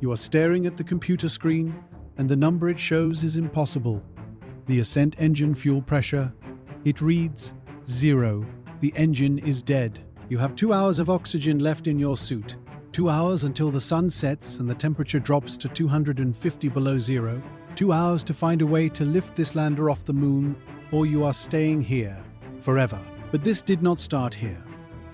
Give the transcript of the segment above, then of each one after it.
You are staring at the computer screen, and the number it shows is impossible. The ascent engine fuel pressure, it reads 0. The engine is dead. You have 2 hours of oxygen left in your suit. 2 hours until the sun sets and the temperature drops to 250 below zero. 2 hours to find a way to lift this lander off the moon, or you are staying here forever. But this did not start here.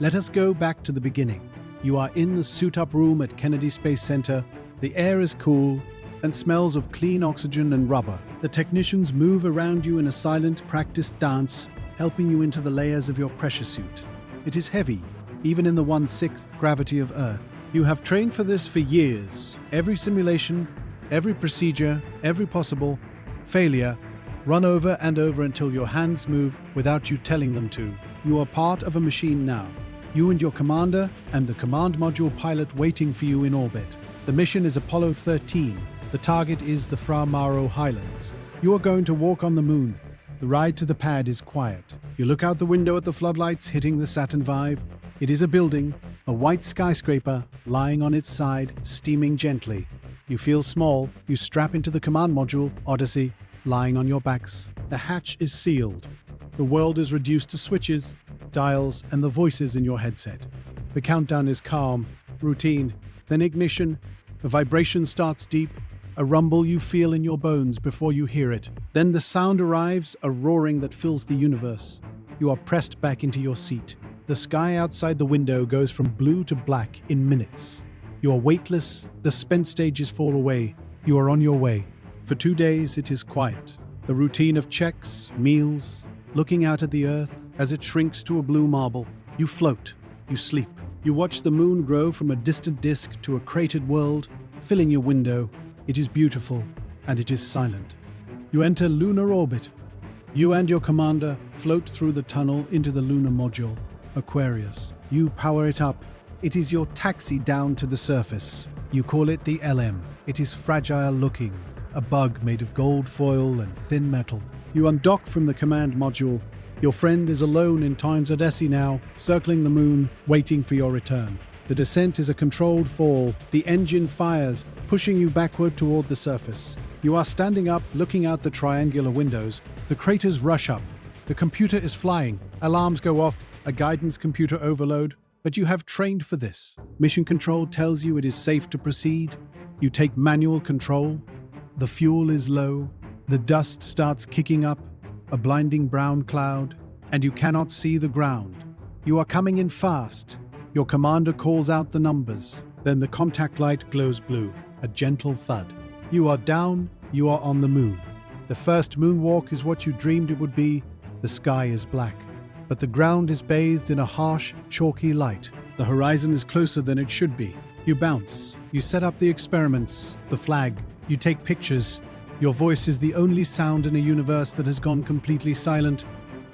Let us go back to the beginning. You are in the suit-up room at Kennedy Space Center. The air is cool and smells of clean oxygen and rubber. The technicians move around you in a silent, practiced dance, helping you into the layers of your pressure suit. It is heavy, even in the 1/6 gravity of Earth. You have trained for this for years. Every simulation, every procedure, every possible failure, run over and over until your hands move without you telling them to. You are part of a machine now. You and your commander and the command module pilot waiting for you in orbit. The mission is Apollo 13. The target is the Fra Mauro Highlands. You are going to walk on the moon. The ride to the pad is quiet. You look out the window at the floodlights hitting the Saturn V. It is a building, a white skyscraper, lying on its side, steaming gently. You feel small. You strap into the command module, Odyssey, lying on your backs. The hatch is sealed. The world is reduced to switches, dials, and the voices in your headset. The countdown is calm, routine, then ignition. The vibration starts deep, a rumble you feel in your bones before you hear it. Then the sound arrives, a roaring that fills the universe. You are pressed back into your seat. The sky outside the window goes from blue to black in minutes. You are weightless, the spent stages fall away. You are on your way. For 2 days it is quiet. The routine of checks, meals, looking out at the Earth as it shrinks to a blue marble. You float, you sleep. You watch the moon grow from a distant disk to a cratered world, filling your window. It is beautiful, and it is silent. You enter lunar orbit. You and your commander float through the tunnel into the lunar module, Aquarius. You power it up. It is your taxi down to the surface. You call it the LM. It is fragile looking, a bug made of gold foil and thin metal. You undock from the command module. Your friend is alone in Times Odyssey now, circling the moon, waiting for your return. The descent is a controlled fall. The engine fires, pushing you backward toward the surface. You are standing up, looking out the triangular windows. The craters rush up. The computer is flying. Alarms go off, a guidance computer overload. But you have trained for this. Mission control tells you it is safe to proceed. You take manual control. The fuel is low. The dust starts kicking up, a blinding brown cloud, and you cannot see the ground. You are coming in fast. Your commander calls out the numbers. Then the contact light glows blue, a gentle thud. You are down, you are on the moon. The first moonwalk is what you dreamed it would be. The sky is black, but the ground is bathed in a harsh, chalky light. The horizon is closer than it should be. You bounce. You set up the experiments, the flag. You take pictures. Your voice is the only sound in a universe that has gone completely silent.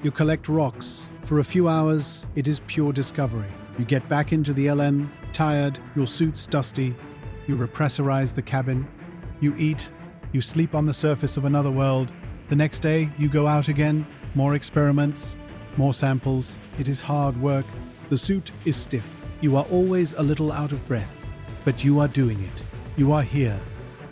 You collect rocks. For a few hours, it is pure discovery. You get back into the LN, tired, your suit's dusty. You repressurize the cabin. You eat. You sleep on the surface of another world. The next day, you go out again. More experiments, more samples. It is hard work. The suit is stiff. You are always a little out of breath. But you are doing it. You are here.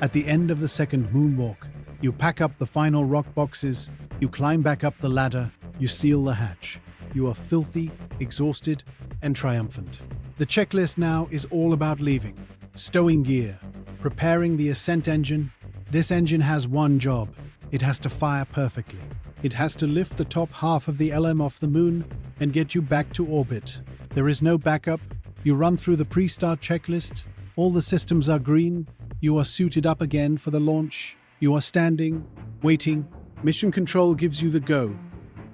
At the end of the second moonwalk, you pack up the final rock boxes. You climb back up the ladder. You seal the hatch. You are filthy, exhausted, and triumphant. The checklist now is all about leaving. Stowing gear. Preparing the ascent engine. This engine has one job. It has to fire perfectly. It has to lift the top half of the LM off the moon and get you back to orbit. There is no backup. You run through the pre-start checklist. All the systems are green. You are suited up again for the launch. You are standing, waiting. Mission control gives you the go.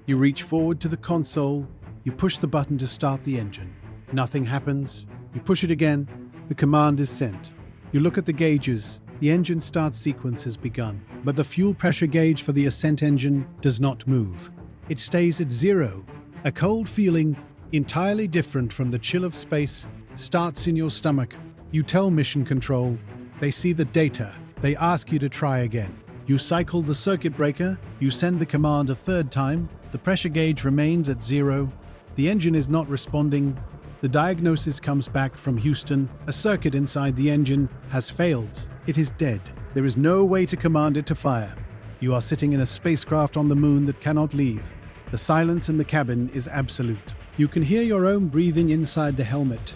You reach forward to the console. You push the button to start the engine. Nothing happens. You push it again. The command is sent. You look at the gauges. The engine start sequence has begun, but the fuel pressure gauge for the ascent engine does not move. It stays at 0. A cold feeling, entirely different from the chill of space, starts in your stomach. You tell mission control. They see the data. They ask you to try again. You cycle the circuit breaker. You send the command a third time. The pressure gauge remains at 0. The engine is not responding. The diagnosis comes back from Houston. A circuit inside the engine has failed. It is dead. There is no way to command it to fire. You are sitting in a spacecraft on the moon that cannot leave. The silence in the cabin is absolute. You can hear your own breathing inside the helmet.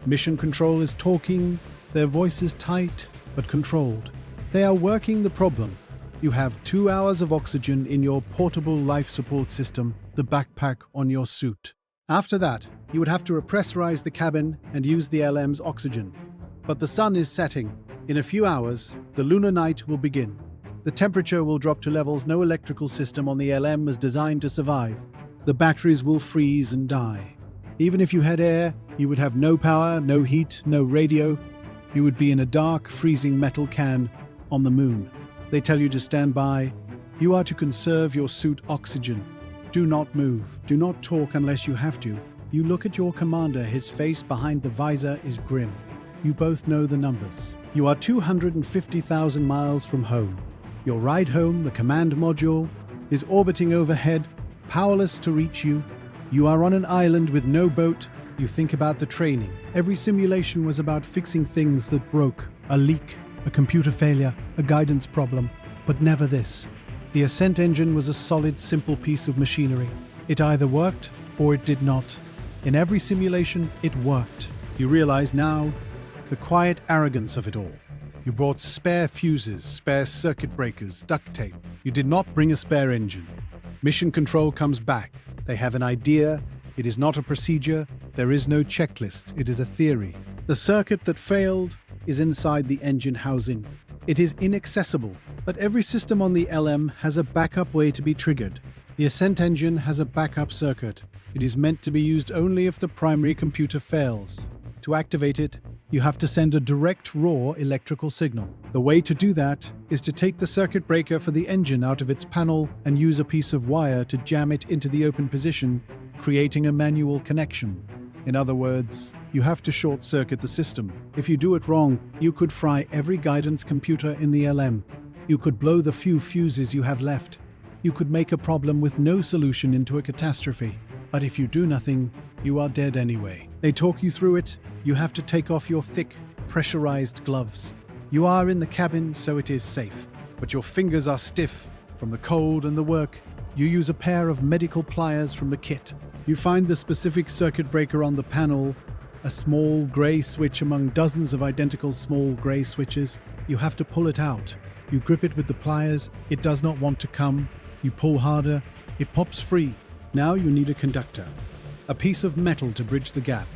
Mission Control is talking. Their voice is tight but controlled. They are working the problem. You have 2 hours of oxygen in your portable life support system, the backpack on your suit. After that, you would have to repressurize the cabin and use the LM's oxygen. But the sun is setting. In a few hours, the lunar night will begin. The temperature will drop to levels no electrical system on the LM is designed to survive. The batteries will freeze and die. Even if you had air, you would have no power, no heat, no radio. You would be in a dark, freezing metal can on the moon. They tell you to stand by. You are to conserve your suit oxygen. Do not move. Do not talk unless you have to. You look at your commander. His face behind the visor is grim. You both know the numbers. You are 250,000 miles from home. Your ride home, the command module, is orbiting overhead, powerless to reach you. You are on an island with no boat. You think about the training. Every simulation was about fixing things that broke. A leak, a computer failure, a guidance problem. But never this. The ascent engine was a solid, simple piece of machinery. It either worked or it did not. In every simulation, it worked. You realize now the quiet arrogance of it all. You brought spare fuses, spare circuit breakers, duct tape. You did not bring a spare engine. Mission Control comes back. They have an idea. It is not a procedure. There is no checklist. It is a theory. The circuit that failed is inside the engine housing. It is inaccessible, but every system on the LM has a backup way to be triggered. The ascent engine has a backup circuit. It is meant to be used only if the primary computer fails. To activate it, you have to send a direct raw electrical signal. The way to do that is to take the circuit breaker for the engine out of its panel and use a piece of wire to jam it into the open position, creating a manual connection. In other words, you have to short-circuit the system. If you do it wrong, you could fry every guidance computer in the LM. You could blow the few fuses you have left. You could make a problem with no solution into a catastrophe. But if you do nothing, you are dead anyway. They talk you through it. You have to take off your thick, pressurized gloves. You are in the cabin, so it is safe. But your fingers are stiff from the cold and the work. You use a pair of medical pliers from the kit. You find the specific circuit breaker on the panel, a small gray switch among dozens of identical small gray switches. You have to pull it out. You grip it with the pliers. It does not want to come. You pull harder. It pops free. Now you need a conductor, a piece of metal to bridge the gap.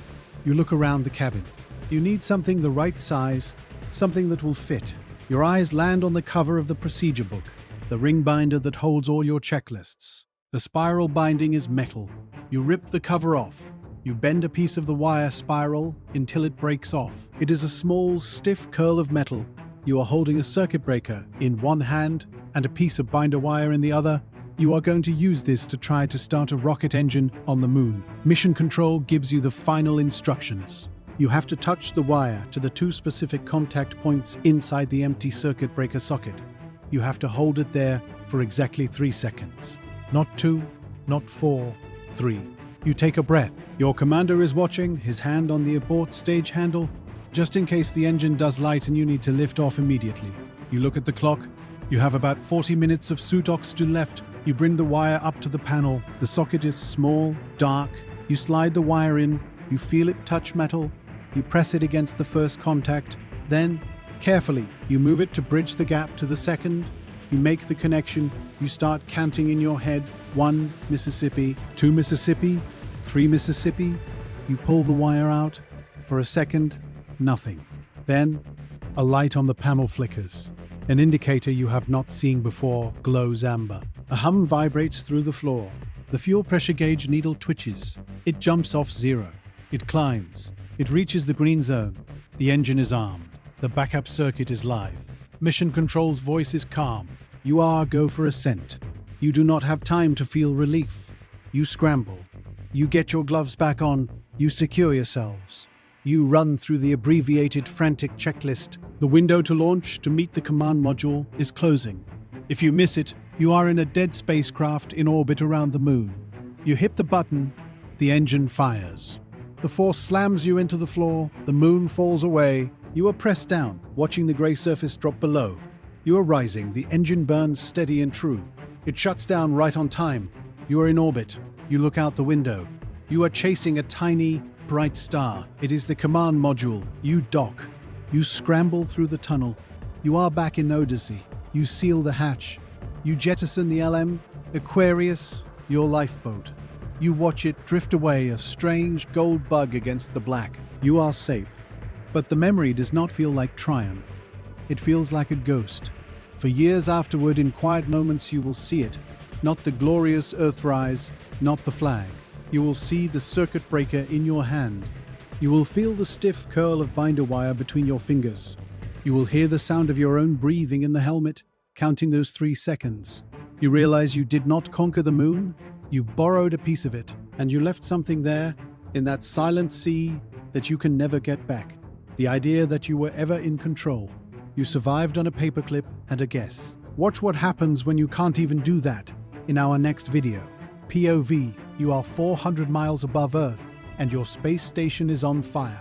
You look around the cabin. You need something the right size, something that will fit. Your eyes land on the cover of the procedure book, the ring binder that holds all your checklists. The spiral binding is metal. You rip the cover off. You bend a piece of the wire spiral until it breaks off. It is a small, stiff curl of metal. You are holding a circuit breaker in one hand and a piece of binder wire in the other. You are going to use this to try to start a rocket engine on the moon. Mission Control gives you the final instructions. You have to touch the wire to the 2 specific contact points inside the empty circuit breaker socket. You have to hold it there for exactly 3 seconds. Not 2, not 4, 3. You take a breath. Your commander is watching, his hand on the abort stage handle, just in case the engine does light and you need to lift off immediately. You look at the clock. You have about 40 minutes of suit oxygen left. You bring the wire up to the panel. The socket is small, dark. You slide the wire in. You feel it touch metal. You press it against the first contact. Then, carefully, you move it to bridge the gap to the second. You make the connection. You start counting in your head. 1 Mississippi, 2 Mississippi, 3 Mississippi. You pull the wire out. For a second, nothing. Then, a light on the panel flickers. An indicator you have not seen before glows amber. A hum vibrates through the floor. The fuel pressure gauge needle twitches. It jumps off 0. It climbs. It reaches the green zone. The engine is armed. The backup circuit is live. Mission Control's voice is calm. You are go for ascent. You do not have time to feel relief. You scramble. You get your gloves back on. You secure yourselves. You run through the abbreviated, frantic checklist. The window to launch to meet the command module is closing. If you miss it, you are in a dead spacecraft in orbit around the moon. You hit the button, the engine fires. The force slams you into the floor, the moon falls away. You are pressed down, watching the grey surface drop below. You are rising, the engine burns steady and true. It shuts down right on time. You are in orbit. You look out the window. You are chasing a tiny, bright star. It is the command module. You dock. You scramble through the tunnel. You are back in Odyssey. You seal the hatch. You jettison the LM, Aquarius, your lifeboat. You watch it drift away, a strange gold bug against the black. You are safe. But the memory does not feel like triumph. It feels like a ghost. For years afterward, in quiet moments, you will see it. Not the glorious Earthrise, not the flag. You will see the circuit breaker in your hand. You will feel the stiff curl of binder wire between your fingers. You will hear the sound of your own breathing in the helmet, counting those 3 seconds. You realize you did not conquer the moon. You borrowed a piece of it, and you left something there, in that silent sea, that you can never get back. The idea that you were ever in control. You survived on a paperclip and a guess. Watch what happens when you can't even do that in our next video. POV, you are 400 miles above Earth, and your space station is on fire.